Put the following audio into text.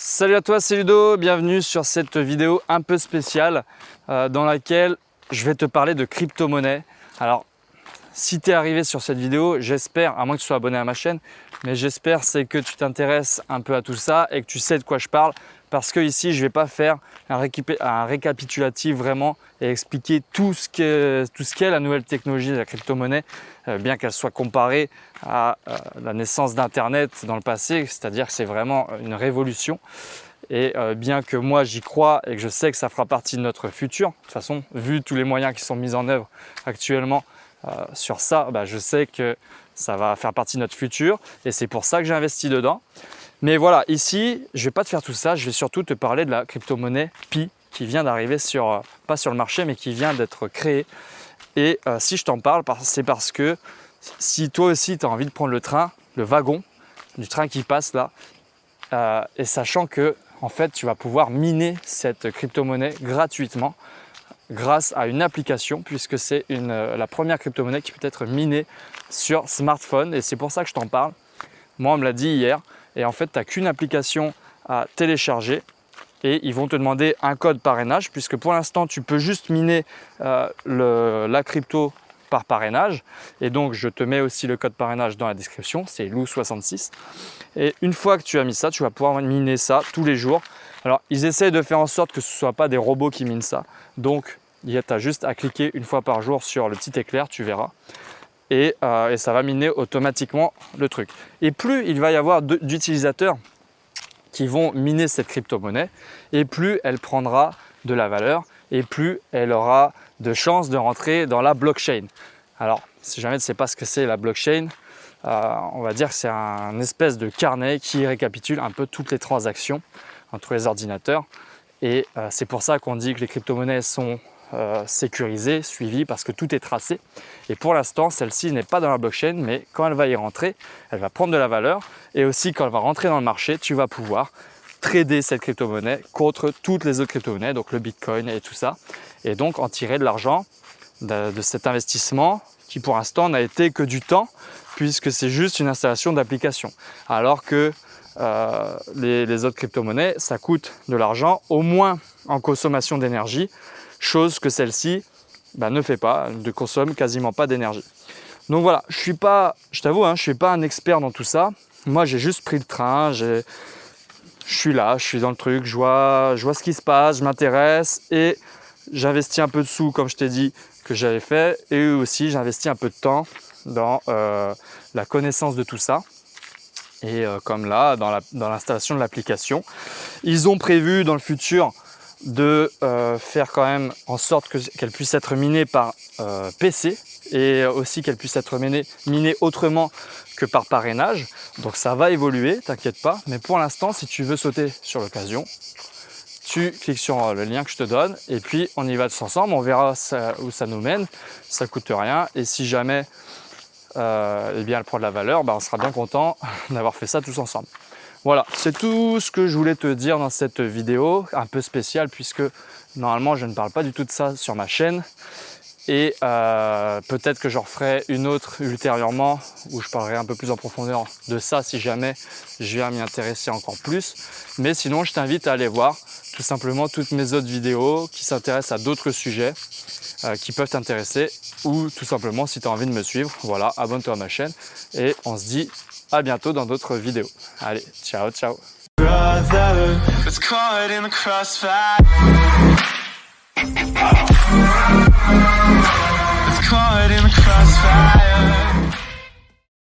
Salut à toi, c'est Ludo, bienvenue sur cette vidéo un peu spéciale dans laquelle je vais te parler de crypto-monnaie. Alors, si tu es arrivé sur cette vidéo, j'espère, à moins que tu sois abonné à ma chaîne, mais j'espère c'est que tu t'intéresses un peu à tout ça et que tu sais de quoi je parle, parce que ici je ne vais pas faire un récapitulatif vraiment et expliquer tout ce qu'est la nouvelle technologie de la crypto-monnaie, bien qu'elle soit comparée à la naissance d'Internet dans le passé, c'est-à-dire que c'est vraiment une révolution. Et bien que moi j'y crois et que je sais que ça fera partie de notre futur, de toute façon, vu tous les moyens qui sont mis en œuvre actuellement sur ça, je sais que ça va faire partie de notre futur et c'est pour ça que j'ai investi dedans. Mais voilà, ici, je ne vais pas te faire tout ça, je vais surtout te parler de la crypto-monnaie Pi qui vient d'arriver pas sur le marché, mais qui vient d'être créée. Et si je t'en parle, c'est parce que si toi aussi tu as envie de prendre le train, le wagon du train qui passe là, et sachant que en fait tu vas pouvoir miner cette crypto-monnaie gratuitement grâce à une application, puisque c'est la première crypto-monnaie qui peut être minée sur smartphone, et c'est pour ça que je t'en parle. Moi on me l'a dit hier, et en fait tu n'as qu'une application à télécharger et ils vont te demander un code parrainage, puisque pour l'instant tu peux juste miner la crypto par parrainage, et donc je te mets aussi le code parrainage dans la description, c'est Lou66, et une fois que tu as mis ça, tu vas pouvoir miner ça tous les jours. Alors ils essayent de faire en sorte que ce ne soit pas des robots qui minent ça, donc tu as juste à cliquer une fois par jour sur le petit éclair, tu verras, et ça va miner automatiquement le truc. Et plus il va y avoir d'utilisateurs qui vont miner cette crypto-monnaie, et plus elle prendra de la valeur, et plus elle aura de chances de rentrer dans la blockchain. Alors, si jamais tu ne sais pas ce que c'est la blockchain, on va dire que c'est un espèce de carnet qui récapitule un peu toutes les transactions entre les ordinateurs. Et c'est pour ça qu'on dit que les crypto-monnaies sont sécurisées, suivies, parce que tout est tracé. Et pour l'instant, celle-ci n'est pas dans la blockchain, mais quand elle va y rentrer, elle va prendre de la valeur. Et aussi, quand elle va rentrer dans le marché, tu vas pouvoir trader cette crypto-monnaie contre toutes les autres crypto-monnaies, donc le Bitcoin et tout ça. Et donc en tirer de l'argent de cet investissement qui pour l'instant n'a été que du temps, puisque c'est juste une installation d'application. Alors que les autres crypto-monnaies, ça coûte de l'argent, au moins en consommation d'énergie, chose que celle-ci ne fait pas, ne consomme quasiment pas d'énergie. Donc voilà, je t'avoue, je ne suis pas un expert dans tout ça. Moi j'ai juste pris le train, je suis là, je suis dans le truc, je vois ce qui se passe, je m'intéresse et j'investis un peu de sous, comme je t'ai dit que j'avais fait, et aussi j'investis un peu de temps dans la connaissance de tout ça. Et comme là, dans l'installation de l'application, ils ont prévu dans le futur de faire quand même en sorte qu'elle puisse être minée par PC, et aussi qu'elle puisse être minée autrement que par parrainage. Donc ça va évoluer, t'inquiète pas, mais pour l'instant, si tu veux sauter sur l'occasion, tu cliques sur le lien que je te donne et puis on y va tous ensemble, on verra où ça nous mène, ça coûte rien, et si jamais elle prend de la valeur, on sera bien content d'avoir fait ça tous ensemble. Voilà, c'est tout ce que je voulais te dire dans cette vidéo, un peu spéciale, puisque normalement je ne parle pas du tout de ça sur ma chaîne. Et peut-être que j'en referai une autre ultérieurement où je parlerai un peu plus en profondeur de ça si jamais je viens m'y intéresser encore plus. Mais sinon, je t'invite à aller voir tout simplement toutes mes autres vidéos qui s'intéressent à d'autres sujets qui peuvent t'intéresser, ou tout simplement si tu as envie de me suivre, voilà, abonne-toi à ma chaîne et on se dit à bientôt dans d'autres vidéos. Allez, ciao, ciao. Caught in the crossfire.